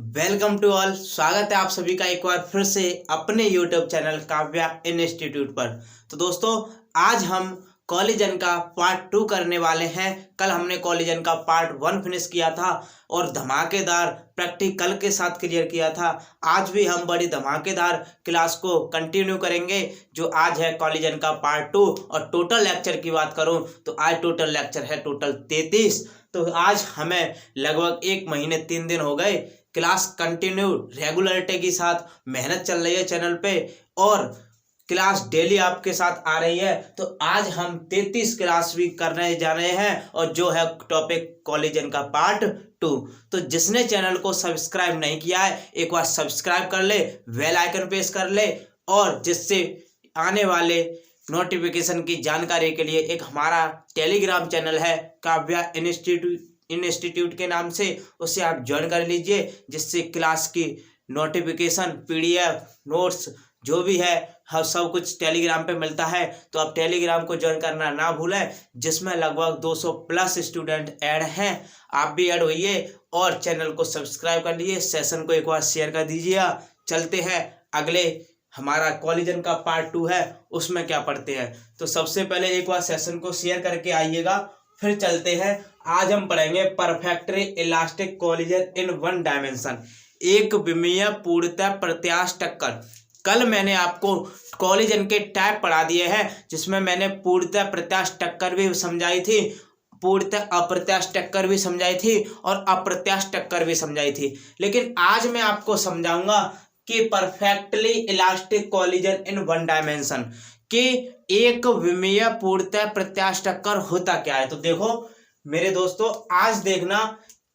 Welcome to all. स्वागत है आप सभी का एक बार फिर से अपने यूट्यूब चैनल काव्या इंस्टीट्यूट पर। तो दोस्तों, आज हम कॉलिजन का पार्ट 2 करने वाले हैं। कल हमने कॉलिजन का पार्ट 1 फिनिश किया था और धमाकेदार प्रैक्टिकल के साथ क्लियर किया था। आज भी हम बड़ी धमाकेदार क्लास को कंटिन्यू करेंगे, जो आज है कॉलिजन का पार्ट 2। और टोटल लेक्चर की बात करूं तो आज टोटल लेक्चर है टोटल 33। तो आज हमें लगभग 1 महीने 3 दिन हो गए क्लास कंटिन्यू रेगुलरिटी के साथ मेहनत चल रही है चैनल पे और क्लास डेली आपके साथ आ रही है। तो आज हम 33 क्लास भी करने जा रहे हैं और जो है टॉपिक कॉलिजन का पार्ट 2। तो जिसने चैनल को सब्सक्राइब नहीं किया है एक बार सब्सक्राइब कर ले, बेल आइकन प्रेस कर ले और जिससे आने वाले नोटिफिकेशन की जानकारी के लिए एक हमारा टेलीग्राम चैनल है काव्या इंस्टीट्यूट के नाम से, उसे आप ज्वाइन कर लीजिए, जिससे क्लास की नोटिफिकेशन, पीडीएफ, नोट्स जो भी है हर सब कुछ टेलीग्राम पे मिलता है। तो आप टेलीग्राम को ज्वाइन करना ना भूलें, जिसमें लगभग 200 प्लस स्टूडेंट ऐड हैं। आप भी ऐड होइए और चैनल को सब्सक्राइब कर लीजिए, सेशन को एक बार शेयर कर दीजिए। चलते हैं अगले, हमारा कॉलिजन का पार्ट 2 है, उसमें क्या पढ़ते हैं। तो सबसे पहले एक बार सेशन को शेयर करके आइएगा, फिर चलते हैं। आज हम पढ़ेंगे perfectly elastic collision in one dimension, एक विमीय पूर्णतः प्रत्यास्थ टक्कर। कल मैंने आपको कॉलिजन के टाइप पढ़ा दिए हैं, जिसमें मैंने पूर्णतः प्रत्यास्थ टक्कर भी समझाई थी, पूर्णतः अप्रत्यास्थ टक्कर भी समझाई थी और अप्रत्यास्थ टक्कर भी समझाई थी। लेकिन आज मैं आपको समझाऊंगा कि perfectly elastic collision in one dimension कि एक विमीय पूर्णतः प्रत्यास्थ टक्कर होता क्या है। तो देखो मेरे दोस्तों, आज देखना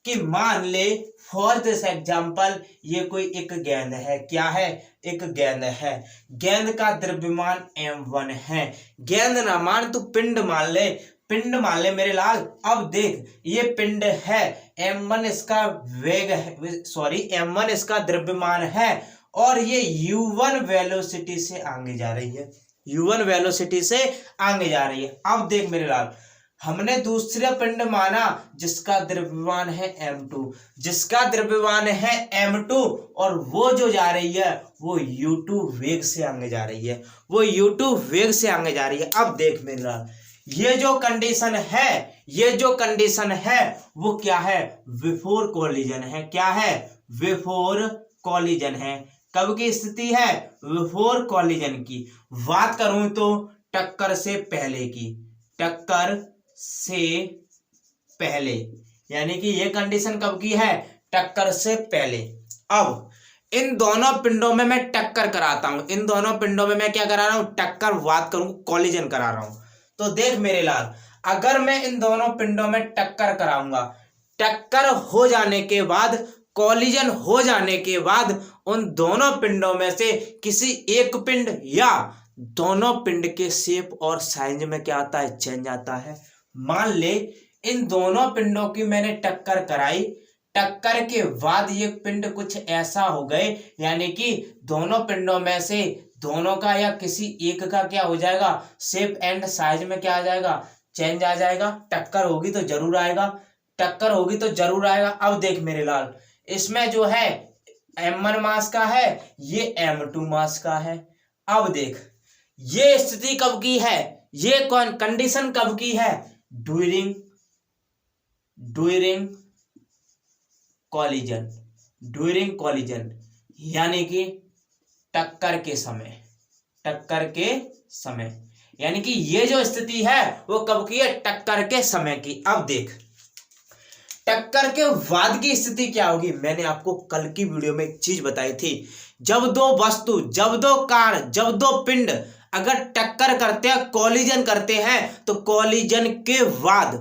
कि मान ले फॉर दिस एग्जाम्पल ये कोई एक गेंद है। क्या है? एक गेंद है। गेंद का द्रव्यमान m1 है। गेंद ना मान तू पिंड मान ले, पिंड मान ले मेरे लाल। अब देख ये पिंड है, m1 इसका वेग है, सॉरी m1 इसका द्रव्यमान है और ये u1 वेलोसिटी से आगे जा रही है, u1 वेलोसिटी से आगे जा रही है। अब देख मेरे लाल, हमने दूसरा पिंड माना जिसका द्रव्यमान है m2, जिसका द्रव्यमान है m2 और वो जो जा रही है वो u2 वेग से आगे जा रही है, वो u2 वेग से आगे जा रही है। अब देख मेरा, ये जो कंडीशन है, ये जो कंडीशन है वो क्या है? बिफोर कॉलिजन है। क्या है? बिफोर कॉलिजन है। कब की स्थिति है? बिफोर कॉलिजन की। बात करूं तो टक्कर से पहले की, टक्कर से पहले, यानी कि ये कंडीशन कब की है? टक्कर से पहले। अब इन दोनों पिंडों में मैं टक्कर कराता हूं, इन दोनों पिंडों में मैं क्या करा रहा हूं? टक्कर, बात करूं कॉलिजन करा रहा हूं। तो देख मेरे लाल, अगर मैं इन दोनों पिंडों में टक्कर कराऊंगा, टक्कर हो जाने के बाद, कॉलिजन हो जाने के बाद उन दोनों पिंडों में से किसी एक पिंड या दोनों पिंड के शेप और साइज में क्या आता है? चेंज आता है। मान ले इन दोनों पिंडों की मैंने टक्कर कराई, टक्कर के बाद ये पिंड कुछ ऐसा हो गए, यानी कि दोनों पिंडों में से दोनों का या किसी एक का क्या हो जाएगा? शेप एंड साइज में क्या आ जाएगा? चेंज आ जाएगा। टक्कर होगी तो जरूर आएगा, टक्कर होगी तो जरूर आएगा। अब देख मेरे लाल, इसमें जो है m1 मास का है, ये m2 मास का है। अब देख ये स्थिति कब की है? ये कौन कंडीशन कब की है? ड्यूरिंग कॉलिजन, ड्यूरिंग कॉलिजन, यानी कि टक्कर के समय, टक्कर के समय, यानी कि ये जो स्थिति है वो कब की है? टक्कर के समय की। अब देख टक्कर के बाद की स्थिति क्या होगी? मैंने आपको कल की वीडियो में एक चीज बताई थी, जब दो वस्तु, जब दो कार, जब दो पिंड अगर टक्कर करते हैं, कॉलिजन करते हैं, तो कॉलिजन के बाद,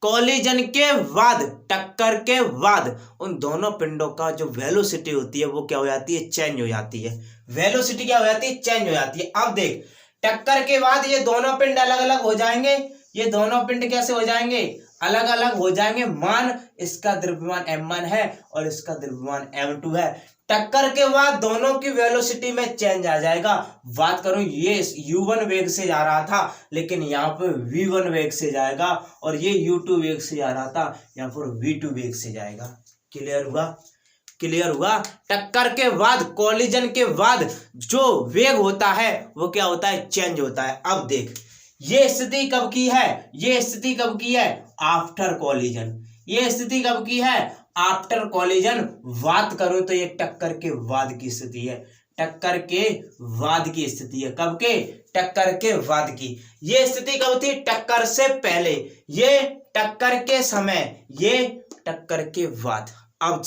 कॉलिजन के बाद, टक्कर के बाद उन दोनों पिंडों का जो वेलोसिटी होती है वो क्या हो जाती है? चेंज हो जाती है। वेलोसिटी क्या हो जाती है? चेंज हो जाती है। अब देख टक्कर के बाद ये दोनों पिंड अलग अलग हो जाएंगे, ये दोनों पिंड कैसे हो जाएंगे? अलग अलग हो जाएंगे। मान इसका द्रव्यमान m1 है और इसका द्रव्यमान m2 है। टक्कर के बाद दोनों की वेलोसिटी में चेंज आ जाएगा। बात करूं, ये u1 वेग से जा रहा था लेकिन यहाँ पे v1 वेग से जाएगा और ये u2 वेग से जा रहा था, यहाँ पर v2 वेग से जाएगा। क्लियर हुआ? क्लियर हुआ? टक्कर के बाद, कॉलिजन के बाद जो वेग होता है वो क्या होता है? चेंज होता है। अब देख, ये स्थिति कब की है? ये स्थिति कब की है? After collision. ये स्थिति कब की है? After collision. बात करूं तो ये टक्कर के बाद की स्थिति है। टक्कर के बाद की स्थिति है। कब के? टक्कर के बाद की। ये स्थिति कब थी? टक्कर से पहले। ये टक्कर के समय, ये टक्कर के बाद। अब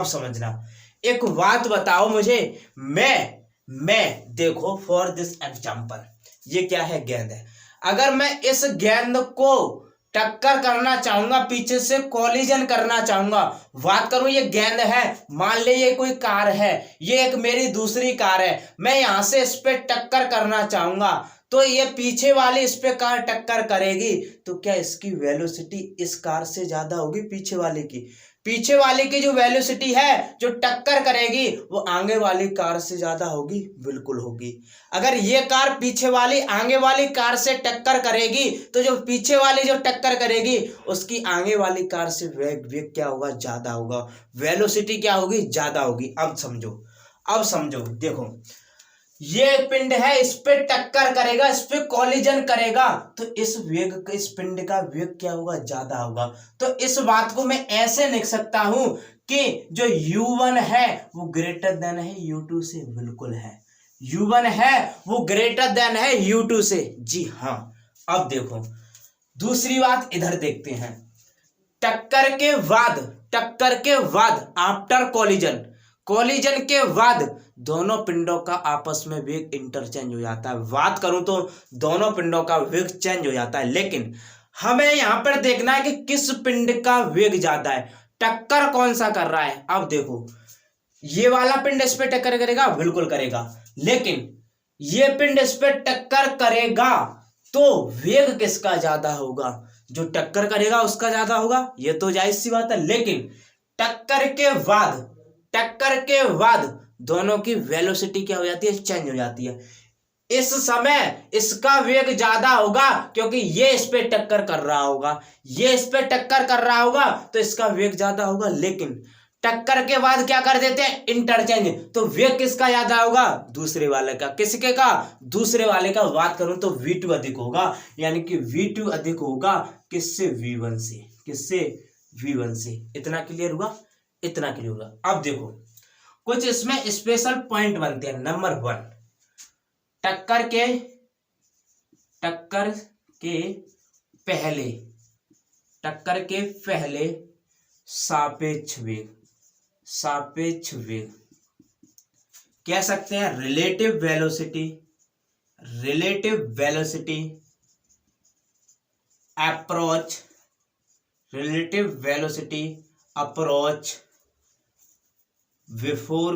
समझना एक बात बताओ मुझे। मैं देखो, फॉर दिस एग्जांपल, ये क्या है? गेंद है। अगर मैं इस गेंद को टक्कर करना चाहूंगा, पीछे से कॉलिजन करना चाहूंगा, बात करूं ये गेंद है, मान ले ये कोई कार है, ये एक मेरी दूसरी कार है, मैं यहां से इस पे टक्कर करना चाहूंगा, तो ये पीछे वाली इस पे कार टक्कर करेगी, तो क्या इसकी वेलोसिटी इस कार से ज्यादा होगी पीछे वाले की? पीछे वाले की जो वेलोसिटी है, जो टक्कर करेगी, वो आगे वाली कार से ज्यादा होगी? बिल्कुल होगी। अगर ये कार पीछे वाली आगे वाली कार से टक्कर करेगी, तो जो पीछे वाली जो टक्कर करेगी उसकी आगे वाली कार से वेग क्या होगा? ज्यादा होगा। वेलोसिटी क्या होगी? ज्यादा होगी। अब समझो, देखो, ये पिंड है, इस पे टक्कर करेगा, इस पे कॉलिजन करेगा, तो इस पिंड का वेग क्या होगा? ज्यादा होगा। तो इस बात को मैं ऐसे लिख सकता हूं कि जो u1 है वो ग्रेटर देन है u2 से। बिल्कुल है, u1 है वो ग्रेटर देन है u2 से। जी हाँ। अब देखो, दूसरी बात इधर देखते हैं। टक्कर के बाद आफ्टर कॉलिजन के बाद दोनों पिंडों का आपस में वेग इंटरचेंज हो जाता है। बात करूं तो दोनों पिंडों का वेग चेंज हो जाता है, लेकिन हमें यहां पर देखना है कि किस पिंड का वेग ज्यादा है, टक्कर कौन सा कर रहा है। अब देखो, ये वाला पिंड इस पे टक्कर करेगा? बिल्कुल करेगा। लेकिन ये पिंड इस पे टक्कर करेगा तो वेग किसका ज्यादा होगा? जो टक्कर करेगा उसका ज्यादा होगा, ये तो जायज सी बात है। लेकिन टक्कर के बाद दोनों की वेलोसिटी क्या हो जाती है? चेंज हो जाती है। इस समय इसका वेग ज्यादा होगा क्योंकि ये इस पे टक्कर कर रहा होगा, ये इस पे टक्कर कर रहा होगा, तो इसका वेग ज्यादा होगा। लेकिन टक्कर के बाद क्या कर देते हैं? इंटरचेंज। तो वेग किसका ज्यादा होगा? दूसरे वाले का। किसके का? दूसरे वाले का। बात करूं तो v2 अधिक होगा, यानी कि v2 अधिक होगा किससे? v1 से। किससे? v1 से। इतना क्लियर हुआ? इतना क्लियर हुआ। अब देखो, कुछ इसमें स्पेशल पॉइंट बनते हैं। नंबर 1, टक्कर के पहले सापेक्ष वेग कह सकते हैं। Relative velocity approach before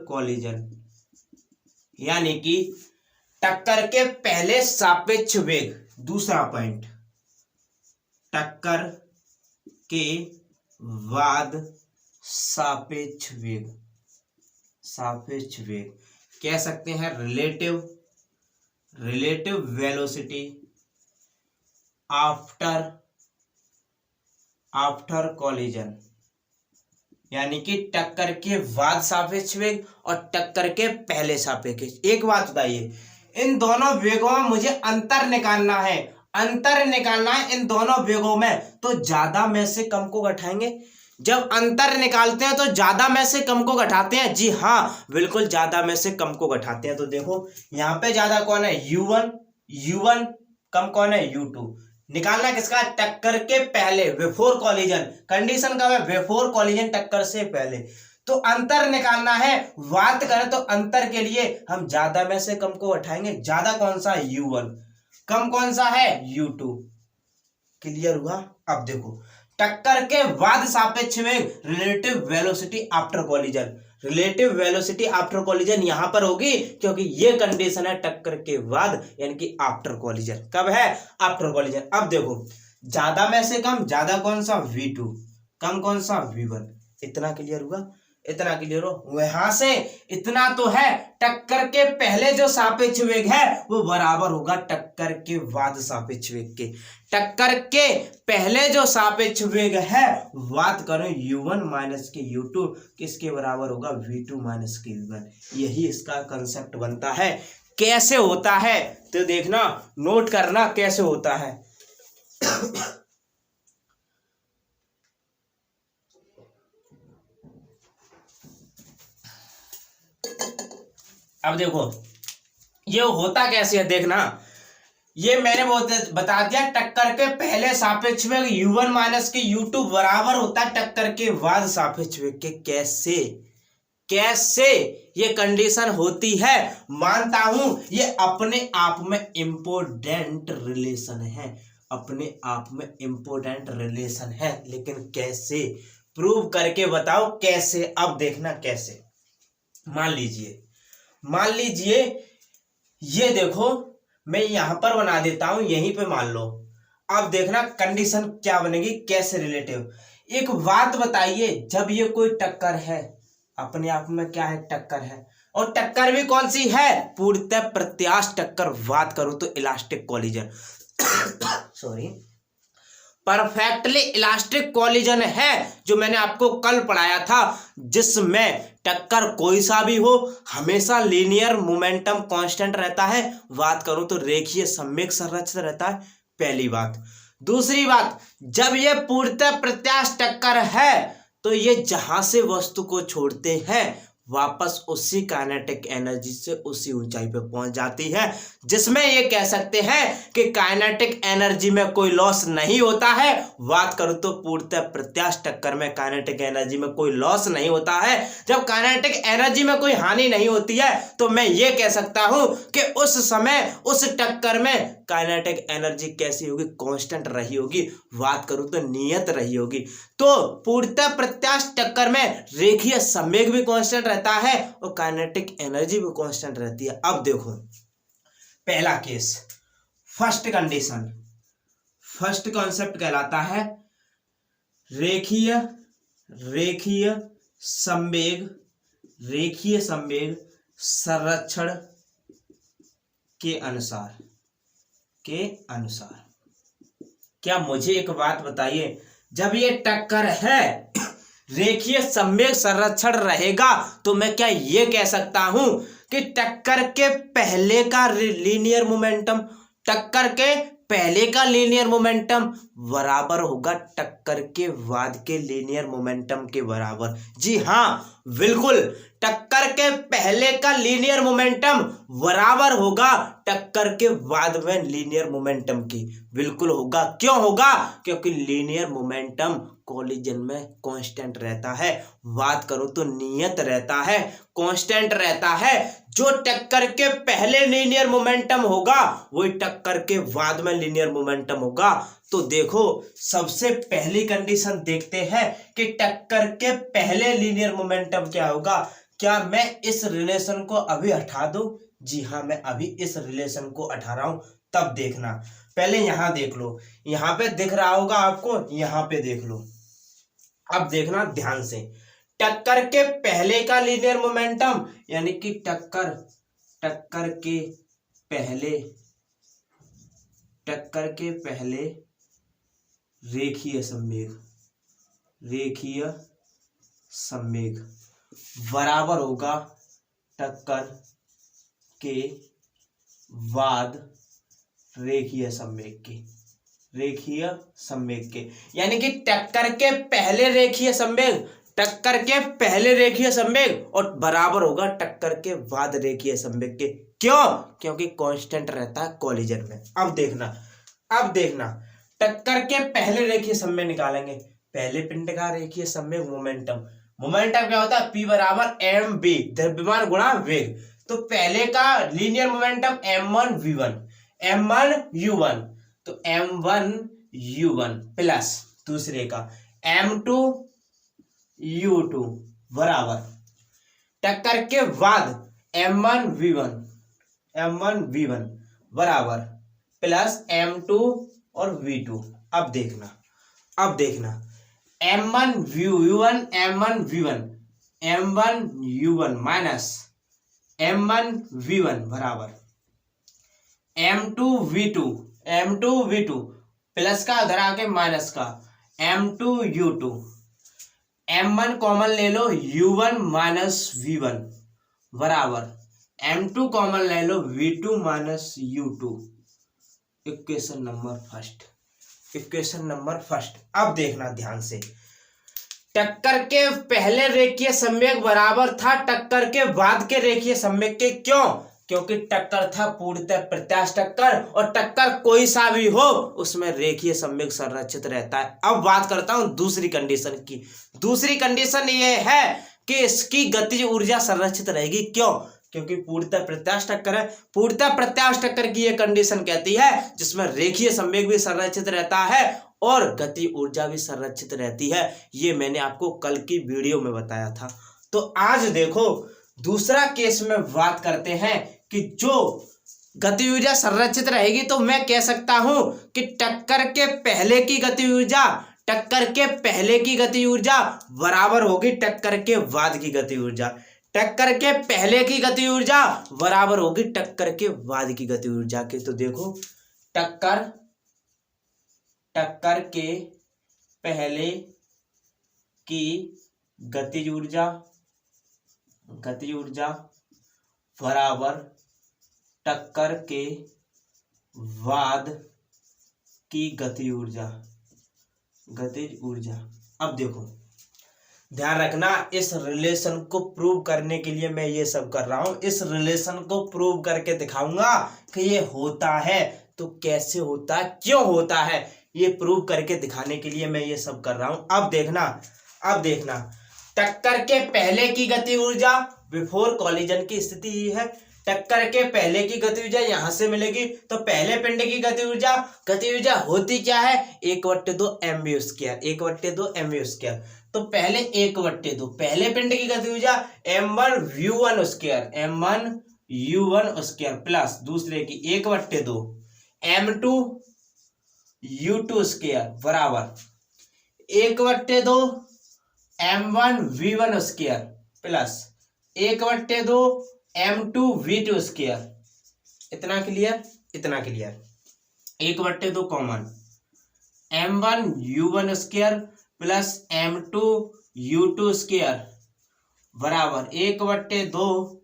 collision, यानी कि टक्कर के पहले सापेक्ष वेग। दूसरा पॉइंट, टक्कर के बाद सापेक्ष वेग कह सकते हैं। रिलेटिव वेलोसिटी आफ्टर कॉलिजन, यानी कि टक्कर के बाद सापेक्ष वेग और टक्कर के पहले सापेक्ष। एक बात बताइए, इन दोनों वेगों में मुझे अंतर निकालना है इन दोनों वेगों में, तो ज्यादा में से कम को घटाएंगे। जब अंतर निकालते हैं तो ज्यादा में से कम को घटाते हैं। जी हाँ, बिल्कुल ज्यादा में से कम को घटाते हैं। तो देखो, यहाँ पे ज्यादा कौन है? u1, कम कौन है? u2। निकालना किसका? टक्कर के पहले, बिफोर कॉलिजन। कंडीशन कब है? बिफोर कॉलिजन, टक्कर से पहले। तो अंतर निकालना है। बात करें तो अंतर के लिए हम ज्यादा में से कम को उठाएंगे। ज्यादा कौन सा? u1। कम कौन सा है? u2। क्लियर हुआ? अब देखो, टक्कर के बाद सापेक्ष वेग, रिलेटिव वेलोसिटी आफ्टर कॉलिजन यहां पर होगी क्योंकि ये कंडीशन है टक्कर के बाद, यानी कि आफ्टर कॉलिजन। कब है? After collision. अब देखो, ज्यादा में से कम, ज्यादा कौन सा? v2, कम कौन सा? v1। इतना क्लियर हुआ? इतना क्लियर हो। वहां से इतना तो है, टक्कर के पहले जो सापेक्ष वेग है वो बराबर होगा टक्कर के बाद सापेक्ष वेग के। टक्कर के पहले जो सापेक्ष वेग है बात करें u1 माइनस के u2, किसके बराबर होगा v2 माइनस के v1। यही इसका कंसेप्ट बनता है। कैसे होता है तो देखना, नोट करना कैसे होता है। अब देखो ये होता कैसे है, देखना। ये मैंने बता दिया, टक्कर के पहले सापेक्ष वेग u1 माइनस के u2 बराबर होता है टक्कर के बाद सापेक्ष वेग के। कैसे कैसे ये कंडीशन होती है, मानता हूं ये अपने आप में इंपॉर्टेंट रिलेशन है, अपने आप में इंपॉर्टेंट रिलेशन है, लेकिन कैसे प्रूव करके बताओ कैसे। अब देखना कैसे। मान लीजिए ये देखो, मैं यहां पर बना देता हूं, यहीं पे मान लो। अब देखना कंडीशन क्या बनेगी, कैसे रिलेटिव। एक बात बताइए, जब ये कोई टक्कर है, अपने आप में क्या है, टक्कर है, और टक्कर भी कौन सी है, पूर्णतः प्रत्यास्थ टक्कर। बात करूं तो elastic collision sorry, perfectly elastic collision है, जो मैंने आपको कल पढ़ाया था, जिसमें टक्कर कोई सा भी हो हमेशा लीनियर मोमेंटम कांस्टेंट रहता है। बात करूं तो रेखीय सम्वेग संरचित रहता है, पहली बात। दूसरी बात, जब ये पूर्णतः प्रत्यास्थ टक्कर है तो ये जहां से वस्तु को छोड़ते हैं वापस उसी काइनेटिक एनर्जी से उसी ऊंचाई पे पहुंच जाती है, जिसमें ये कह सकते हैं कि काइनेटिक एनर्जी में कोई लॉस नहीं होता है। बात करूं तो पूर्णतः प्रत्यास्थ टक्कर में काइनेटिक एनर्जी में कोई लॉस नहीं होता है। जब काइनेटिक एनर्जी में कोई हानि नहीं होती है तो मैं ये कह सकता हूं कि उस समय उस टक्कर में काइनेटिक एनर्जी कैसी होगी, कांस्टेंट रही होगी। बात करूं तो नियत रही होगी। तो पूर्णतः प्रत्यास्थ टक्कर में रेखीय संवेग भी कांस्टेंट रहता है और काइनेटिक एनर्जी भी कांस्टेंट रहती है। अब देखो पहला case, first condition, first concept कहलाता है रेखीय संवेग, रेखीय संवेग संरक्षण के अनुसार क्या मुझे एक बात बताइए, जब ये टक्कर है रेखीय संवेग संरक्षण रहेगा तो मैं क्या ये कह सकता हूं कि टक्कर के पहले का लीनियर मोमेंटम, टक्कर के पहले का लीनियर मोमेंटम बराबर होगा टक्कर के बाद के लीनियर मोमेंटम के बराबर। जी हाँ बिल्कुल, टक्कर के पहले का लीनियर मोमेंटम बराबर होगा टक्कर के बाद में लीनियर मोमेंटम की। बिल्कुल होगा। क्यों होगा? क्योंकि लीनियर मोमेंटम कॉलिजन में कांस्टेंट रहता है। बात करो तो नियत रहता है, कांस्टेंट रहता है। जो टक्कर के पहले लीनियर मोमेंटम होगा वही टक्कर के बाद में लीनियर मोमेंटम होगा। तो देखो सबसे पहली कंडीशन देखते हैं कि टक्कर के पहले लीनियर मोमेंटम क्या होगा। क्या मैं इस रिलेशन को अभी हटा दूं? जी हाँ, मैं अभी इस रिलेशन को हटा रहा हूं। तब देखना, पहले यहां देख लो, यहां पे दिख रहा होगा आपको, यहां पे देख लो। अब देखना ध्यान से, टक्कर के पहले का लीनियर मोमेंटम यानी कि टक्कर के पहले रेखीय संवेग बराबर होगा टक्कर के बाद रेखीय संवेग के, यानी कि टक्कर के पहले रेखीय संवेग और बराबर होगा टक्कर के बाद रेखीय संवेग के। क्यों? क्योंकि कांस्टेंट रहता है कॉलिजन में। अब देखना टक्कर के पहले रेखीय संवेग निकालेंगे। पहले पिंड का रेखीय संवेग मोमेंटम क्या होता है? P बराबर mv, द्रव्यमान गुणा वेग। तो पहले का लीनियर मोमेंटम m1v1 तो m1u1 प्लस दूसरे का m2u2 बराबर टक्कर के बाद m1v1 बराबर प्लस m2 और v2। अब देखना m1v1 M1U1 माइनस M1V1 बराबर M2V2 प्लस का उधर आके माइनस का M2U2। M1 कॉमन ले लो U1 माइनस V1 बराबर M2 कॉमन ले लो V2 minus U2। Equation number first. अब देखना ध्यान से, टक्कर के पहले रेखीय संवेग बराबर था टक्कर के बाद के रेखीय संवेग के। क्यों? क्योंकि टक्कर था पूर्णतः प्रत्यास्थ टक्कर, और टक्कर कोई सा भी हो उसमें रेखीय संवेग संरक्षित रहता है। अब बात करता हूं दूसरी कंडीशन की। दूसरी कंडीशन ये है कि इसकी गतिज ऊर्जा संरक्षित रहेगी। क्यों? क्योंकि पूर्णतः प्रत्यास्थ टक्कर है। पूर्णतः प्रत्यास्थ टक्कर की यह कंडीशन कहती है जिसमें रेखीय संवेग भी संरक्षित रहता है और गति ऊर्जा भी संरक्षित रहती है। ये मैंने आपको कल की वीडियो में बताया था। तो आज देखो दूसरा केस में बात करते हैं कि जो गति ऊर्जा संरक्षित रहेगी, तो मैं कह सकता हूं कि टक्कर के पहले की गति ऊर्जा बराबर होगी टक्कर के बाद की गति ऊर्जा। टक्कर के पहले की गति ऊर्जा बराबर होगी टक्कर के बाद की गति ऊर्जा के। तो देखो टक्कर के पहले की गतिज ऊर्जा बराबर टक्कर के बाद की गतिज ऊर्जा। अब देखो ध्यान रखना, इस रिलेशन को प्रूव करने के लिए मैं ये सब कर रहा हूं। इस रिलेशन को प्रूव करके दिखाऊंगा कि ये होता है तो कैसे होता है, क्यों होता है, ये प्रूव करके दिखाने के लिए मैं ये सब कर रहा हूं। अब देखना टक्कर के पहले की गति ऊर्जा बिफोर कॉलिजन की स्थिति ही है। टक्कर के पहले की गति ऊर्जा यहां से मिलेगी। तो पहले पिंड की गति ऊर्जा होती क्या है? 1/2 mv स्क्वायर, 1/2 mv स्क्वायर। तो पहले 1/2 पहले पिंड की गति ऊर्जा M1U1 स्क्वायर प्लस दूसरे की 1/2 M2U2 स्क्वायर बराबर 1/2 M1V1 square plus 1/2 M2V2 square. इतना clear? 1/2 common M1U1 square plus M2U2 square बराबर 1/2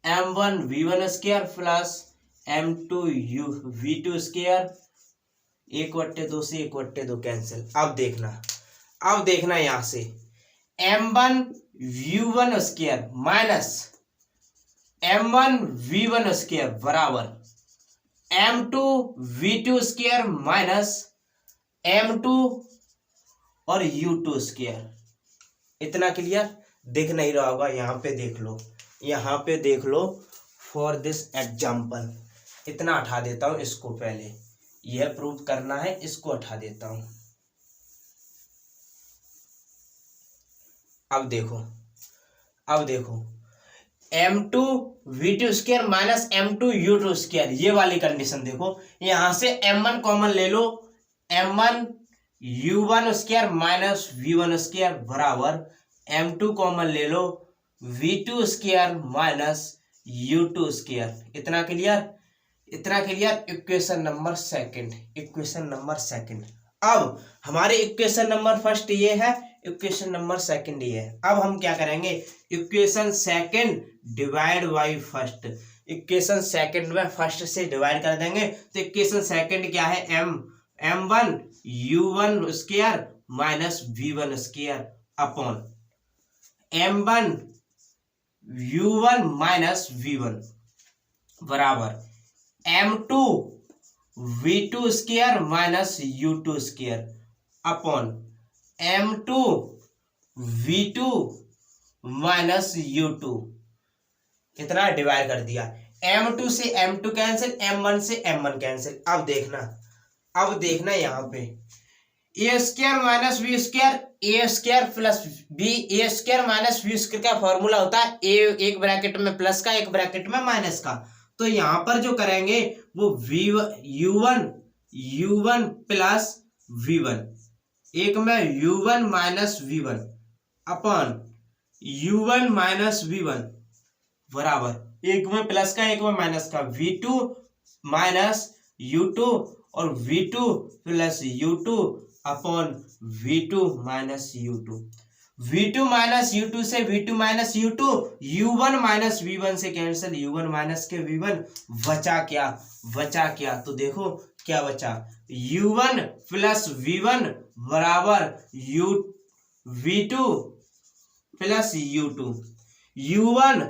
M1V1 square plus M2V2 square. 1/2 से 1/2 कैंसिल। अब देखना यहां से M1U1 square minus M1V1 square बराबर M2V2 स्क्वायर माइनस M2 और U2 स्क्वायर। इतना क्लियर? दिख नहीं रहा होगा, यहाँ पे देख लो फॉर दिस एग्जाम्पल। इतना हटा देता हूं इसको, पहले यह प्रूव करना है, इसको हटा देता हूं। अब देखो M2V2 square minus M2U2 square, ये वाली कंडीशन देखो। यहां से M1 कॉमन ले लो, M1U1 square minus V1 square बराबर M2 कॉमन ले लो V2 square minus U2 square. इतना क्लियर? Equation number second. अब हमारे इक्वेशन नंबर फर्स्ट ये है, इक्वेशन नंबर सेकंड ये है। अब हम क्या करेंगे? Equation second divide by first. Equation second में फर्स्ट से डिवाइड कर देंगे। तो इक्वेशन सेकंड क्या है? M1U1 square minus V1 square upon M1U1 minus V1 बराबर M2V2 square minus U2 square upon M2V2 minus U2। इतना डिवाइड कर दिया। M2 से M2 कैंसिल, M1 से M1 कैंसिल। अब देखना यहाँ पे ए स्क्वायर माइनस बी स्क्वायर, ए स्क्वायर प्लस बी, ए स्क्वायर माइनस बी स्क्वायर का फॉर्मूला होता है ए एक ब्रैकेट में प्लस का, एक ब्रैकेट में माइनस का। तो यहाँ पर जो करेंगे वो U1 प्लस V1, एक में U1 minus V1 upon u1 minus v1 बराबर एक में प्लस का एक में माइनस का v2 माइनस u2 और v2 plus u2 upon v2 minus u2। v2 minus u2 से v2 minus u2, u1 minus v1 से कैंसिल, u1 माइनस के v1, बचा क्या तो देखो क्या बचा, u1 प्लस v1 बराबर v2 plus u2। u1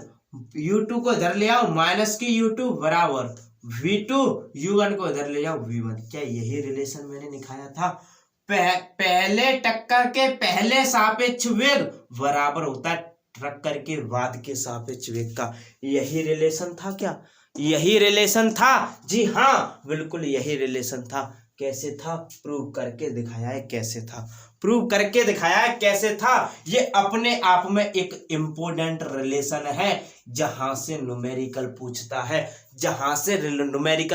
u2 को इधर ले आओ माइनस की u2 बराबर v2 u1 को इधर ले जाओ v1। क्या यही रिलेशन मैंने दिखाया था? पहले टक्कर के पहले सापेक्ष वेग बराबर होता है टक्कर के बाद के सापेक्ष वेग का। यही रिलेशन था क्या? यही रिलेशन था? जी हाँ, बिल्कुल यही रिलेशन था। कैसे था? प्रूव करके दिखाया है कैसे था, प्रूव करके दिखाया है कैसे था। ये अपने आप में एक इम्पोर्टेंट रिलेशन है जहां से न्यूमेरिकल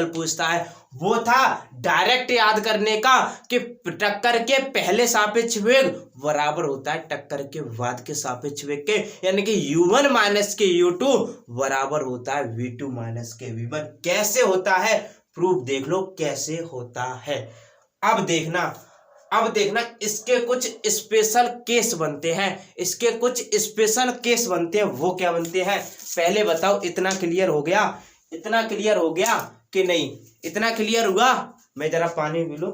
पूछता है, वो था डायरेक्ट याद करने का कि टक्कर के पहले सापेक्ष वेग बराबर होता है टक्कर के बाद के सापेक्ष वेग के, यानी कि u1 माइनस के u2 बराबर होता है v2 माइनस के v1। कैसे होता है? प्रूफ देख लो कैसे होता है। अब देखना इसके कुछ स्पेशल केस बनते हैं, वो क्या बनते हैं पहले बताओ। इतना क्लियर हो गया कि नहीं? इतना क्लियर हुआ? मैं जरा पानी पी लूं।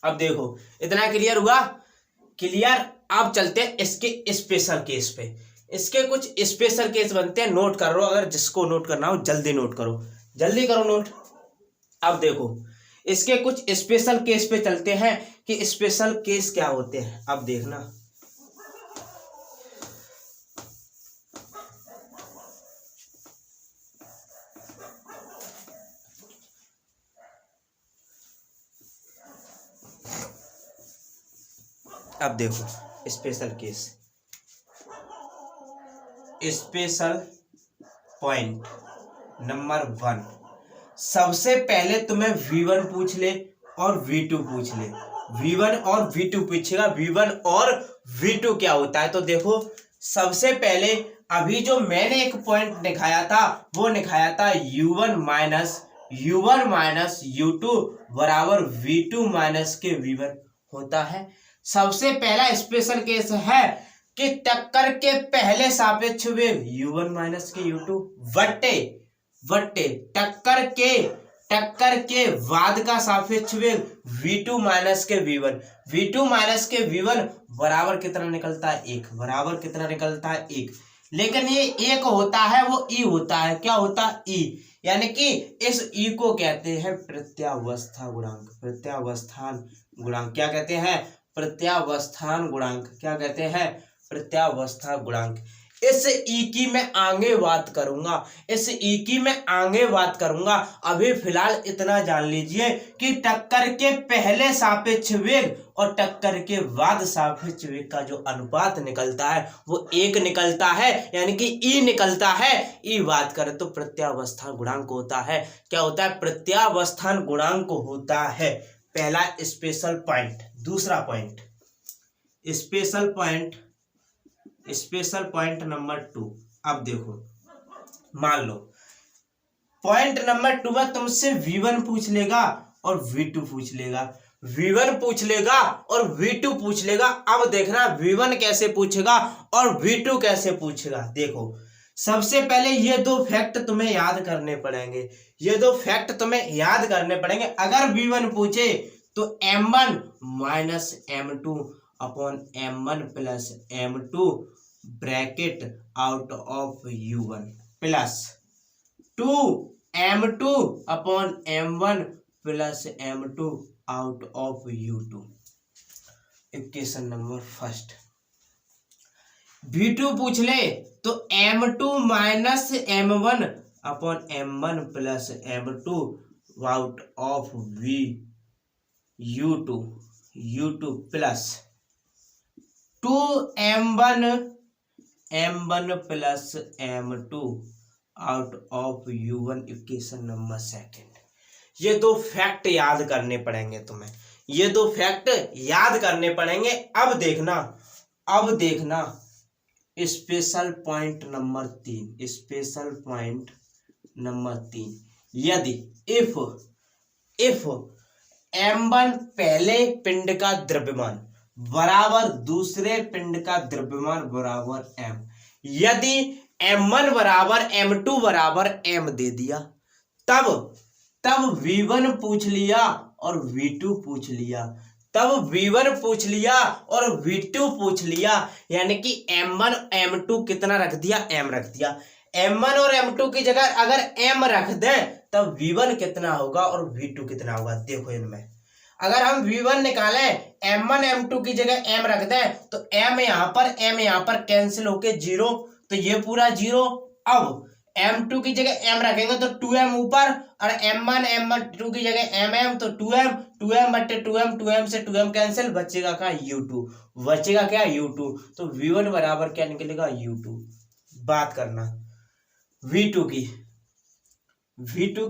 अब देखो इतना क्लियर हुआ। अब चलते हैं इसके स्पेशल केस पे। इसके कुछ स्पेशल केस बनते हैं, नोट कर लो। अगर जिसको नोट करना हो जल्दी नोट करो, जल्दी करो नोट। अब देखो इसके कुछ स्पेशल केस पे चलते हैं कि स्पेशल केस क्या होते हैं। अब देखना अब देखो special case, special point number 1। सबसे पहले तुम्हें v1 पूछ ले और v2 पूछ ले, v1 और v2 पूछेगा। v1 और v2 क्या होता है तो देखो सबसे पहले अभी जो मैंने एक पॉइंट दिखाया था वो दिखाया था u1 माइनस u2 बराबर v2 माइनस के v1 होता है। सबसे पहला स्पेशल केस है कि टक्कर के पहले सापेक्ष वेग u1 माइनस के u2 वट्टे टक्कर के बाद का सापेक्ष वेग v2 माइनस के v1। v2 माइनस के v1 बराबर कितना निकलता है? 1। लेकिन ये एक होता है वो ई होता है। क्या होता है? ई, यानी कि इस ई को कहते हैं प्रत्यावस्था गुणांक। क्या कहते हैं? प्रत्यावस्थान गुणांक। क्या कहते हैं? प्रत्यावस्था गुणांक। इस ई की मैं आगे बात करूंगा। अभी फिलहाल इतना जान लीजिए कि टक्कर के पहले सापेक्ष वेग और टक्कर के बाद सापेक्ष वेग का जो अनुपात निकलता है वो 1 निकलता है, यानी कि ई निकलता है। ई बात करें तो प्रत्यावस्थान गुणांक होता है। क्या होता है? प्रत्यावस्थान गुणांक होता है। पहला स्पेशल पॉइंट। दूसरा पॉइंट स्पेशल पॉइंट नंबर 2। अब देखो मान लो पॉइंट नंबर 2 में तुमसे v1 पूछ लेगा और v2 पूछ लेगा, पूछ लेगा। अब देखना v1 कैसे पूछेगा और v2 कैसे पूछेगा। देखो सबसे पहले ये दो फैक्ट तुम्हें याद करने पड़ेंगे। अगर v1 पूछे तो m1 minus m2 upon m1 plus m2 bracket out of u1 plus 2m2 upon m1 plus m2 out of u2। Equation number first. v2 पूछ ले तो m2 minus m1 upon m1 plus m2 out of u2 plus 2m1 plus m2 out of u1। Equation number second. ये दो fact याद करने पड़ेंगे तुम्हें। ये दो फैक्ट याद करने पड़ेंगे। अब देखना special point number 3, special point number 3, यदि इफ m1 पहले पिंड का द्रव्यमान बराबर दूसरे पिंड का द्रव्यमान बराबर m, यदि m1 बराबर m2 बराबर m दे दिया, तब v1 पूछ लिया और v2 पूछ लिया, तब v1 पूछ लिया और v2 पूछ लिया, यानी कि m1 m2 कितना रख दिया, m रख दिया। m1 और m2 की जगह अगर m रख दें तब v1 कितना होगा और v2 कितना होगा। देखो इनमें अगर हम v1 निकालें, m1 m2 की जगह m रख दें तो m यहाँ पर कैंसिल होके 0, तो ये पूरा 0। अब m2 की जगह m रखेंगे तो 2m ऊपर, और m1 की जगह mm तो 2m बट्टे 2m से 2m कैंसिल, बचेगा क्या u2, तो v1 बराबर क्या निकलेगा u2। बात करना v2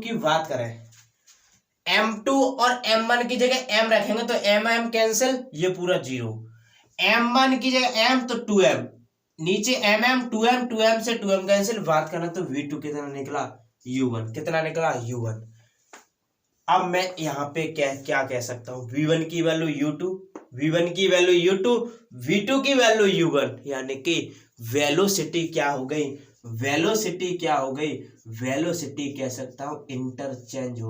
की बात करें, m2 और m1 की जगह m रखेंगे तो m कैंसिल, ये पूरा 0, m1 की जगह m तो 2m, नीचे mm से 2m कैंसिल, बात करना तो v2 कितना निकला u1, कितना निकला u1। अब मैं यहाँ पे क्या कह सकता हूँ, v1 की वैल्यू u2, v1 की वैल्यू u2, v2 की वैल्यू u1, यानी कि वेलोसिटी क्या हो गई, वेलोसिटी कह सकता हूँ इंटरचेंज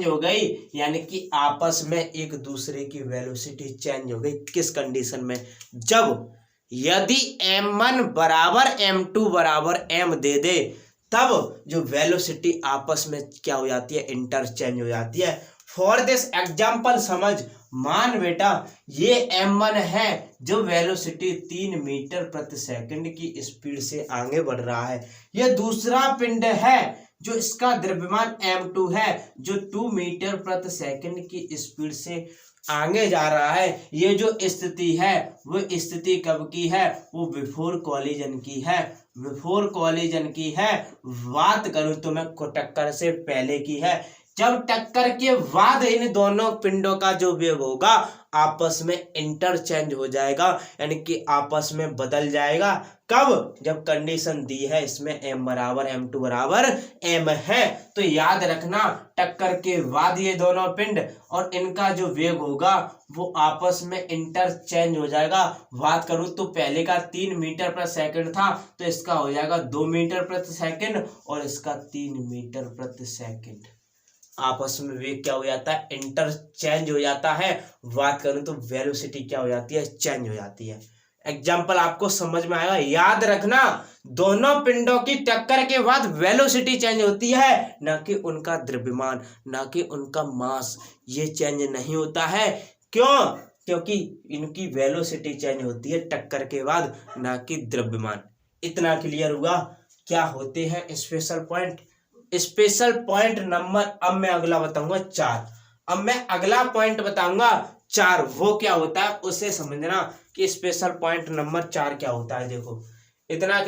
हो गई, यानी कि आपस में एक दूसरे की वेलोसिटी चेंज हो गई। किस कंडीशन में, जब यदि m1 बराबर m2 बराबर m दे दे, तब जो वेलोसिटी आपस में क्या हो जाती है, इंटरचेंज हो जाती है। फॉर दिस एग्जाम्पल समझ, मान बेटा ये m1 है जो वेलोसिटी 3 मीटर प्रति सेकंड की स्पीड से आगे बढ़ रहा है, ये दूसरा पिंड है जो इसका द्रव्यमान m2 है जो 2 मीटर प्रति सेकंड की स्पीड से आगे जा रहा है। ये जो स्थिति है वो स्थिति कब की है, वो बिफोर कॉलिजन की है। बात करूं तो मैं टक्कर से पहले की है। जब टक्कर के बाद इन दोनों पिंडों का जो वेग होगा आपस में इंटरचेंज हो जाएगा, यानी कि आपस में बदल जाएगा। कब, जब कंडीशन दी है इसमें m बराबर m2 बराबर m है, तो याद रखना टक्कर के बाद ये दोनों पिंड और इनका जो वेग होगा वो आपस में इंटरचेंज हो जाएगा। बात करूं तो पहले का 3 मीटर प्रति सेकंड था तो इसका हो जाएगा 2 मीटर प्रति सेकंड और इसका 3 मीटर प्रति सेकंड। आपस में वेग क्या हो जाता है, इंटरचेंज हो जाता है। बात करूं तो वेलोसिटी क्या हो जाती है, चेंज हो जाती है। एग्जाम्पल आपको समझ में आएगा। याद रखना दोनों पिंडों की टक्कर के बाद वेलोसिटी चेंज होती है, ना कि उनका द्रव्यमान, ना कि उनका मास, ये चेंज नहीं होता है। क्यों, क्योंकि इनकी वेलोसिटी चेंज होती है टक्कर के बाद, ना कि द्रव्यमान। इतना क्लियर हुआ क्या होते हैं special point. Special point number, अब मैं अगला बताऊंगा 4। अब मैं अगला पॉइंट बताऊंगा 4, वो क्या होता है उसे समझना कि स्पेशल पॉइंट नंबर 4 क्या होता है। देखो इतना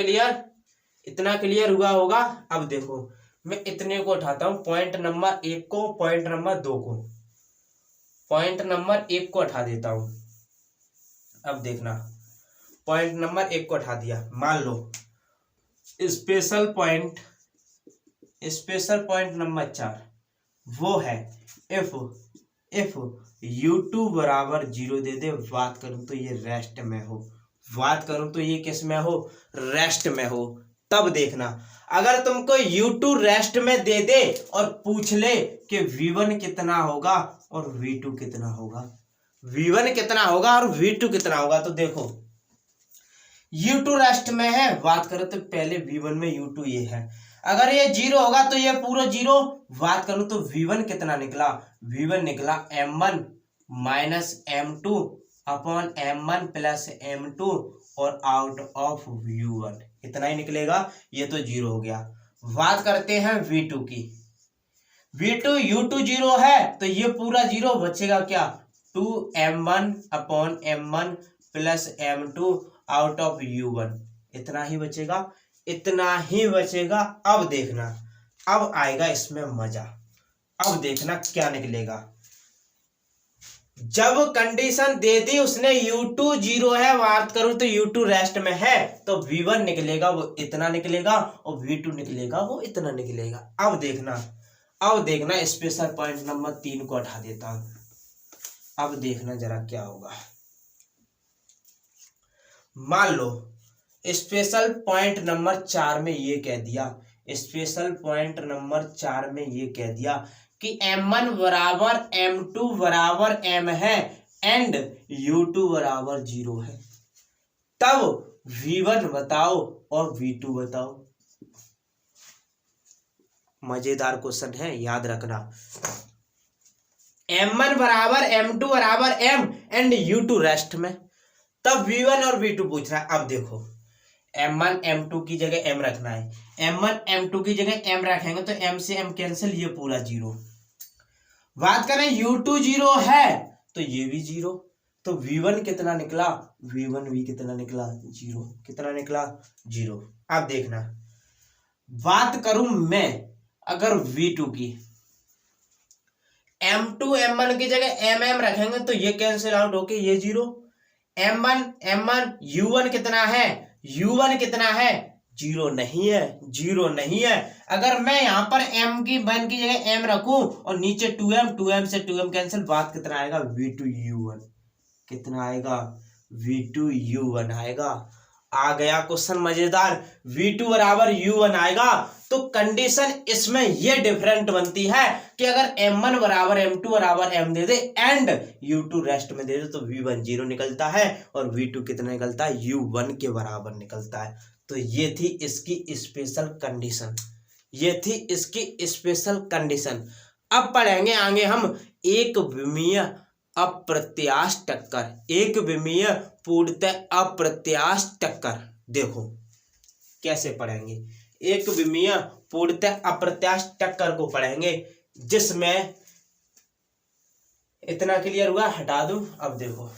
क्लियर हुआ होगा। अब देखो मैं इतने को उठाता हूं, पॉइंट नंबर 1 को, पॉइंट नंबर 2 को, पॉइंट नंबर 1 को उठा देता हूं। अब देखना पॉइंट नंबर 1 को उठा दिया। मान लो स्पेशल पॉइंट नंबर 4 वो है इफ u2 बराबर 0 दे दे। बात करूं तो ये रेस्ट में हो, बात करूं तो ये किस में हो, रेस्ट में हो। तब देखना अगर तुमको u2 रेस्ट में दे दे और पूछ ले कि v1 कितना होगा और v2 कितना होगा, v1 कितना होगा और v2 कितना होगा, तो देखो u2 रेस्ट में है। बात करो तो पहले v1 में u2 ये है, अगर ये 0 होगा तो ये पूरा 0। बात करूं तो v1 कितना निकला, v1 निकला m1 minus m2 upon m1 plus m2 और आउट ऑफ u1 इतना ही निकलेगा। ये तो 0 हो गया। बात करते हैं v2 की। v2 u2 0 है तो ये पूरा 0 बचेगा क्या, 2m1 upon m1 plus m2 out of u1 इतना ही बचेगा, इतना ही बचेगा। अब देखना, अब आएगा इसमें मजा। अब देखना क्या निकलेगा। जब कंडीशन दे दी उसने U2 0 है, बात करूं तो U2 रेस्ट में है, तो V1 निकलेगा वो इतना निकलेगा और V2 निकलेगा वो इतना निकलेगा। अब देखना स्पेशल पॉइंट नंबर 3 को हटा देता हूं। अब देखना जरा क्या होगा। मान लो स्पेशल पॉइंट नंबर 4 में ये कह दिया, स्पेशल पॉइंट नंबर 4 में ये कह दिया कि M1 बराबर M2 बराबर M है एंड U2 बराबर 0 है, तब V1 बताओ और V2 बताओ। मजेदार क्वेश्चन है, याद रखना। M1 बराबर M2 बराबर M एंड U2 रेस्ट में, तब V1 और V2 पूछ रहा है। अब देखो M1 M2 की जगह M रखना है, M1 M2 की जगह M रखेंगे तो M से M कैंसिल, ये पूरा 0। बात करें U2 0 है तो ये भी 0, तो V1 कितना निकला, V1 भी कितना निकला 0, कितना निकला 0। अब देखना, बात करूं मैं अगर V2 की, M2 M1 की जगह MM रखेंगे तो ये कैंसिल आउट होके ये 0। M1 U1 कितना है, U1 कितना है 0 नहीं है, 0 नहीं है। अगर मैं यहां पर M की 1 की जगह M रखूं और नीचे 2M से 2M कैंसिल, बात कितना आएगा V2 U1, कितना आएगा V2 U1 आएगा। आ गया क्वेश्चन मजेदार, V2 बराबर U1 आएगा तो कंडीशन इसमें ये डिफरेंट बनती है कि अगर M1 बराबर M2 बराबर M they they and U2 rest में दे दे तो V1 0 निकलता है और V2 कितना निकलता है, U1 के बराबर निकलता है। तो ये थी इसकी स्पेशल कंडीशन, ये थी इसकी स्पेशल कंडीशन। अब पढ़ेंगे आगे हम एक विमीय अप्रत्याश टक्कर, एक विमीय पूर्णतः अप्रत्याश टक्कर। देखो कैसे पढ़ेंगे, एक विमीय पूर्णतः अप्रत्याश टक्कर को पढ़ेंगे, जिसमें इतना क्लियर हुआ, हटा दूं। अब देखो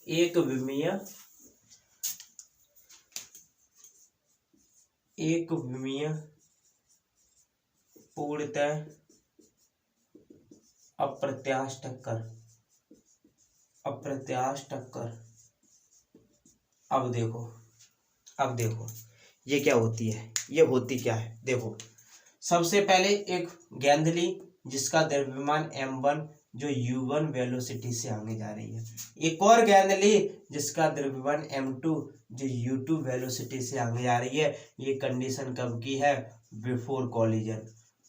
एक विमीय पूर्णतः अप्रत्याश टक्कर, अप्रत्याश टक्कर। अब देखो ये क्या होती है, ये होती क्या है। देखो सबसे पहले एक गेंद ली जिसका द्रव्यमान M1 जो U1 वेलोसिटी से आगे जा रही है, एक और गेंद ली जिसका द्रव्यमान M2 जो U2 वेलोसिटी से आगे जा रही है। ये कंडीशन कब की है, बिफोर कॉलिजन,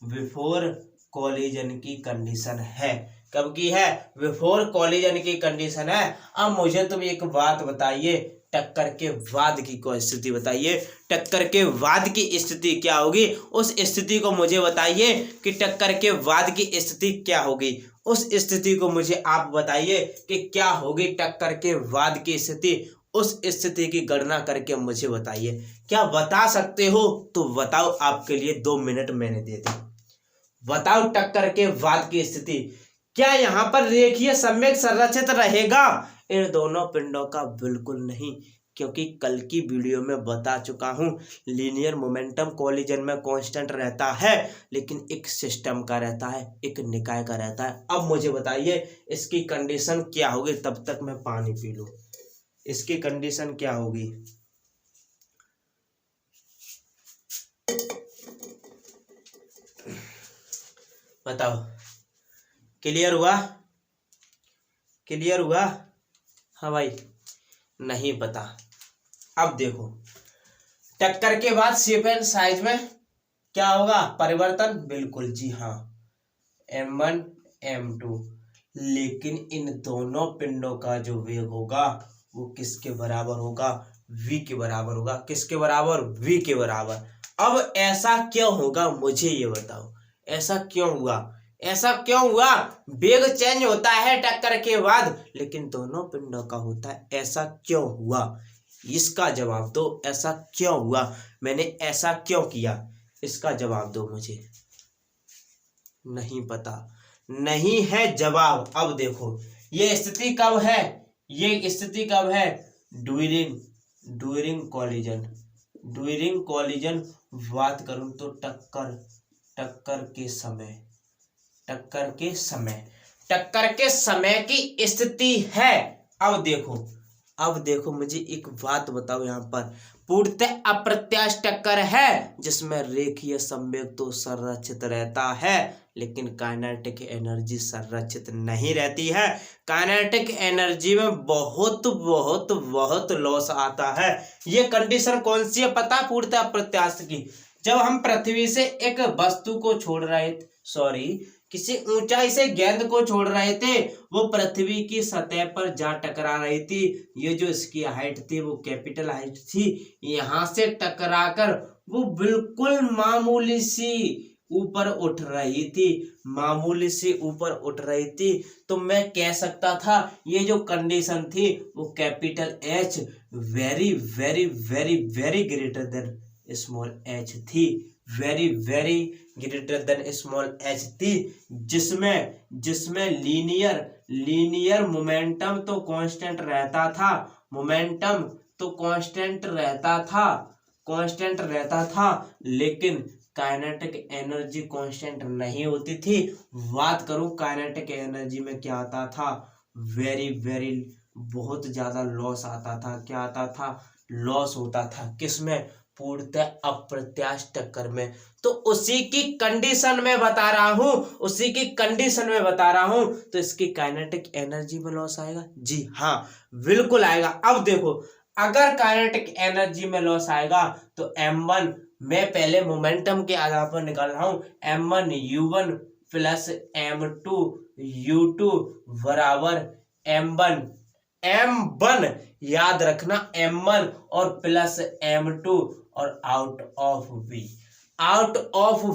बिफोर कॉलिजन की कंडीशन है। कब की है, बिफोर कॉलिजन की कंडीशन है। अब मुझे तुम एक बात बताइए, टक्कर के बाद की कोई स्थिति बताइए, टक्कर के बाद की स्थिति क्या होगी, उस स्थिति को मुझे बताइए कि टक्कर के बाद की स्थिति क्या होगी। उस स्थिति को मुझे आप बताइए कि क्या होगी टक्कर के बाद की स्थिति, उस स्थिति की गणना करके मुझे बताइए। क्या बता सकते हो तो बताओ, आपके लिए 2 मिनट मैंने दे दी। बताओ टक्कर के बाद की स्थिति, क्या यहाँ पर रेखीय सम्यक संरचित रहेगा इन दोनों पिंडों का? बिल्कुल नहीं, क्योंकि कल की वीडियो में बता चुका हूँ लीनियर मोमेंटम कॉलिजन में कांस्टेंट रहता है, लेकिन एक सिस्टम का रहता है, एक निकाय का रहता है। अब मुझे बताइए इसकी कंडीशन क्या होगी, तब तक मैं पानी पी लूँ। इसकी कंडीशन क्या होगी, बताओ। क्लियर हुआ, क्लियर हुआ? हाँ भाई, नहीं पता। अब देखो टक्कर के बाद शेप एंड साइज में क्या होगा, परिवर्तन? बिल्कुल जी हाँ, M1 M2, लेकिन इन दोनों पिंडों का जो वेग होगा वो किसके बराबर होगा, V के बराबर होगा। किसके बराबर, V के बराबर। अब ऐसा क्यों होगा मुझे ये बताओ, ऐसा क्यों हुआ, ऐसा क्यों हुआ? वेग चेंज होता है टक्कर के बाद, लेकिन दोनों पिंडों का होता है, ऐसा क्यों हुआ? इसका जवाब दो, ऐसा क्यों हुआ, मैंने ऐसा क्यों किया, इसका जवाब दो मुझे। नहीं पता, नहीं है जवाब। अब देखो ये स्थिति कब है, ये स्थिति कब है, ड्यूरिंग ड्यूरिंग कॉलिजन बात करूं तो टक्कर के समय की स्थिति है। अब देखो मुझे एक बात बताओ, यहाँ पर पूर्णतः अप्रत्याशित टक्कर है जिसमें रेखीय संवेग तो संरक्षित रहता है, लेकिन काइनेटिक एनर्जी संरक्षित नहीं रहती है। काइनेटिक एनर्जी में बहुत लॉस आता है। ये कंडीशन कौन सी है पता? पूर्णतः अप्रत्याशित की। जब हम पृथ्वी से एक वस्तु को छोड़ रहे थे, किसी ऊंचाई से गेंद को छोड़ रहे थे, वो पृथ्वी की सतह पर जा टकरा रही थी। ये जो इसकी हाइट थी वो कैपिटल हाइट थी। यहाँ से टकराकर वो बिल्कुल मामूली सी ऊपर उठ रही थी, तो मैं कह सकता था ये जो कंडीशन थी वो capital H very greater than small H थी, very greater than small H थी, जिसमें लीनियर मोमेंटम तो कांस्टेंट रहता था, लेकिन काइनेटिक एनर्जी कांस्टेंट नहीं होती थी। बात करूं काइनेटिक एनर्जी में क्या आता था? वेरी बहुत ज्यादा लॉस आता था। क्या आता था? लॉस होता था। किसमें? पूर्णतः अप्रत्याशित टक्कर में। तो उसी की कंडीशन में बता रहा हूं, तो इसकी काइनेटिक एनर्जी में लॉस आएगा। जी हाँ, बिल्कुल आएगा। अब देखो, अगर काइनेटिक एनर्जी में लॉस आएगा तो m1 मैं पहले मोमेंटम के आधार पर निकाल रहा हूं, m1 u1 plus m2 u2 बराबर m1 याद रखना, m1 और प्लस m2 और आउट ऑफ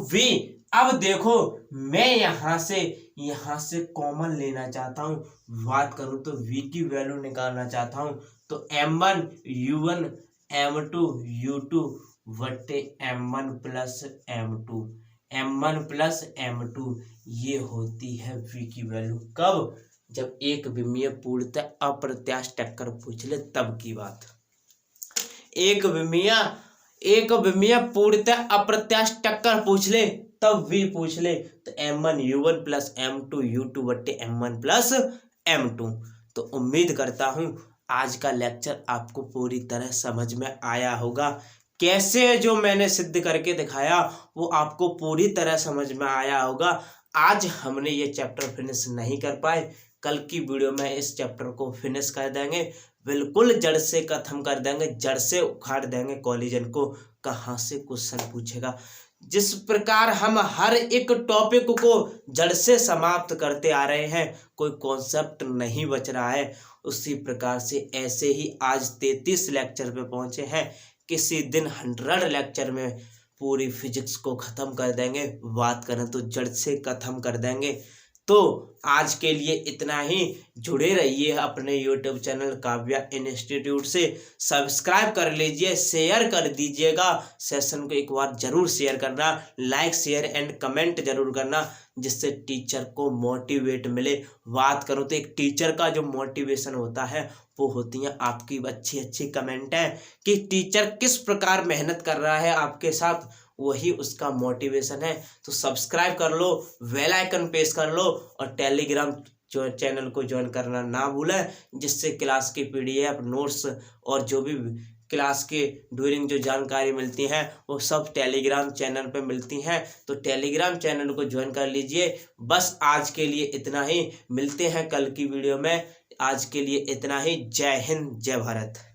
v। अब देखो, मैं यहाँ से कॉमन लेना चाहता हूँ। बात करूँ तो v की वैल्यू निकालना चाहता हूँ, तो m1 u1 m2 u2 बट्टे m1 प्लस m2 ये होती है v की वैल्यू। कब? जब एक विमीय पूर्णतः अप्रत्याशित टक्कर पूछ ले तब की बात। एक विमीय पूर्णतः अप्रत्याशित टक्कर पूछ ले तब v पूछ ले, तो m1 u1 plus m2 u2 बट्टे m1 प्लस m2। तो उम्मीद करता हूँ आज का लेक्चर आपको पूरी तरह समझ में आया होगा। कैसे जो मैंने सिद्ध करके दिखाया वो आपको पूरी तरह समझ में आया होगा। आज हमने ये चैप्टर फिनिश नहीं कर पाए, कल की वीडियो में इस चैप्टर को फिनिश कर देंगे, बिल्कुल जड़ से खत्म कर देंगे, जड़ से उखाड़ देंगे कॉलिजन को। कहाँ से क्वेश्चन पूछेगा, जिस प्रकार हम हर एक टॉपिक को जड़ से समाप्त करते आ रहे हैं, कोई कॉन्सेप्ट नहीं बच रहा है, उसी प्रकार से ऐसे ही आज 33 लेक्चर पे पहुंचे हैं। किसी दिन 100 लेक्चर में पूरी फिजिक्स को ख़त्म कर देंगे। बात करें तो जड़ से खत्म कर देंगे। तो आज के लिए इतना ही। जुड़े रहिए अपने यूट्यूब चैनल काव्या इंस्टीट्यूट से। सब्सक्राइब कर लीजिए, शेयर कर दीजिएगा। सेशन को एक बार जरूर शेयर करना, लाइक शेयर एंड कमेंट जरूर करना, जिससे टीचर को मोटिवेट मिले। बात करूँ तो एक टीचर का जो मोटिवेशन होता है वो होती हैं आपकी अच्छी कमेंट है कि टीचर किस प्रकार मेहनत कर रहा है आपके साथ, वही उसका मोटिवेशन है। तो सब्सक्राइब कर लो, बेल आइकन प्रेस कर लो और टेलीग्राम जो चैनल को ज्वाइन करना ना भूलें, जिससे क्लास की PDF नोट्स और जो भी क्लास के ड्यूरिंग जो जानकारी मिलती हैं वो सब टेलीग्राम चैनल पे मिलती हैं। तो टेलीग्राम चैनल को ज्वाइन कर लीजिए। बस आज के लिए इतना ही, मिलते हैं कल की वीडियो में। आज के लिए इतना ही। जय हिंद, जय भारत।